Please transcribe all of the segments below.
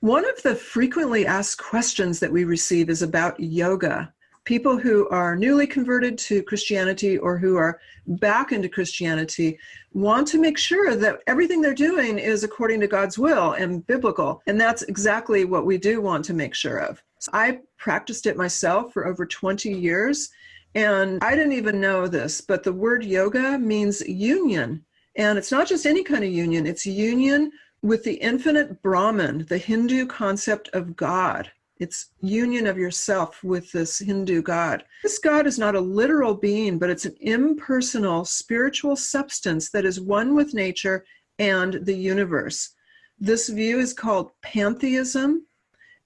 One of the frequently asked questions that we receive is about yoga. People who are newly converted to Christianity or who are back into Christianity want to make sure that everything they're doing is according to God's will and biblical. And that's exactly what we do want to make sure of. So I practiced it myself for over 20 years, and I didn't even know this, but the word yoga means union. And it's not just any kind of union, it's union with the infinite Brahman, the Hindu concept of God. It's union of yourself with this Hindu God. This God is not a literal being, but it's an impersonal spiritual substance that is one with nature and the universe. This view is called pantheism,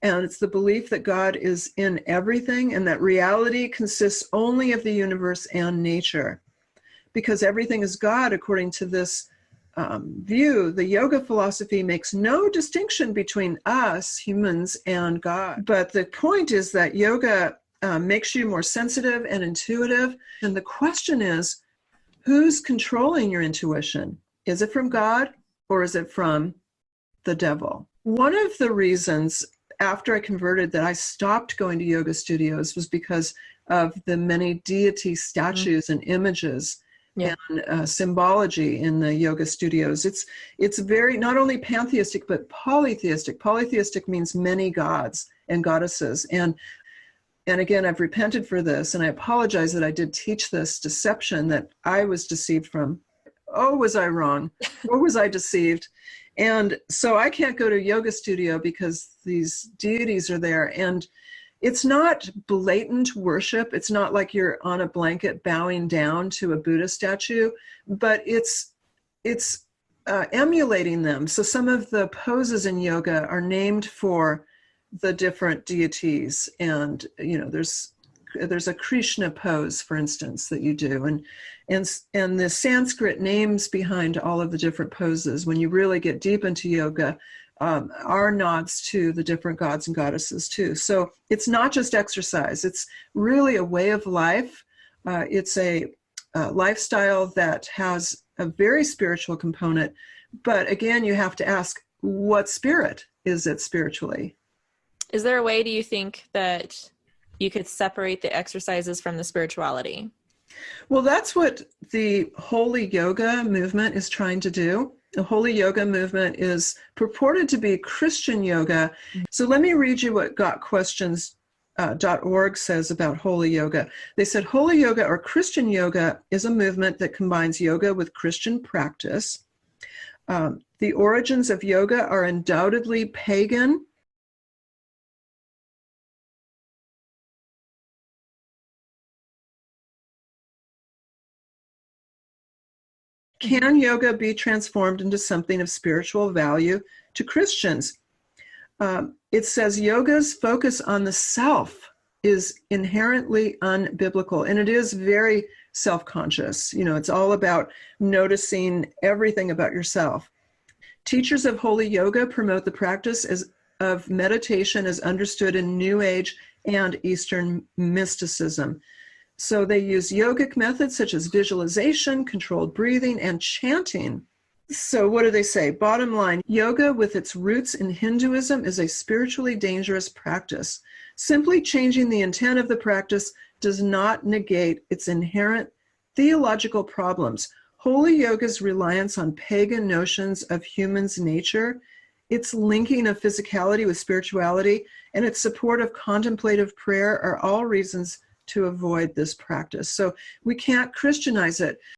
and it's the belief that God is in everything and that reality consists only of the universe and nature. Because everything is God, according to this view, the yoga philosophy makes no distinction between us, humans, and God. But the point is that yoga makes you more sensitive and intuitive. And the question is, who's controlling your intuition? Is it from God or is it from the devil? One of the reasons after I converted that I stopped going to yoga studios was because of the many deity statues and images and symbology in the yoga studios. It's very, not only pantheistic, but polytheistic. Polytheistic means many gods and goddesses. And again, I've repented for this, and I apologize that I did teach this deception that I was deceived from. Oh, was I wrong? Or was I deceived? And so I can't go to a yoga studio because these deities are there. And it's not blatant worship. It's not like you're on a blanket bowing down to a Buddha statue, but it's emulating them. So some of the poses in yoga are named for the different deities. And, you know, there's a Krishna pose, for instance, that you do. And the Sanskrit names behind all of the different poses, when you really get deep into yoga, are nods to the different gods and goddesses too. So it's not just exercise. It's really a way of life. It's a lifestyle that has a very spiritual component. But again, you have to ask, what spirit is it spiritually? Is there a way, do you think, that you could separate the exercises from the spirituality? Well, that's what the Holy Yoga movement is trying to do. The Holy Yoga movement is purported to be Christian yoga. So let me read you what GotQuestions.org says about Holy Yoga. They said, Holy Yoga or Christian yoga is a movement that combines yoga with Christian practice. The origins of yoga are undoubtedly pagan. Can yoga be transformed into something of spiritual value to Christians? It says yoga's focus on the self is inherently unbiblical, and it is very self-conscious. You know, it's all about noticing everything about yourself. Teachers of Holy Yoga promote the practice of meditation as understood in New Age and Eastern mysticism. So they use yogic methods such as visualization, controlled breathing, and chanting. So what do they say? Bottom line, yoga with its roots in Hinduism is a spiritually dangerous practice. Simply changing the intent of the practice does not negate its inherent theological problems. Holy yoga's reliance on pagan notions of human's nature, its linking of physicality with spirituality, and its support of contemplative prayer are all reasons to avoid this practice. So we can't Christianize it.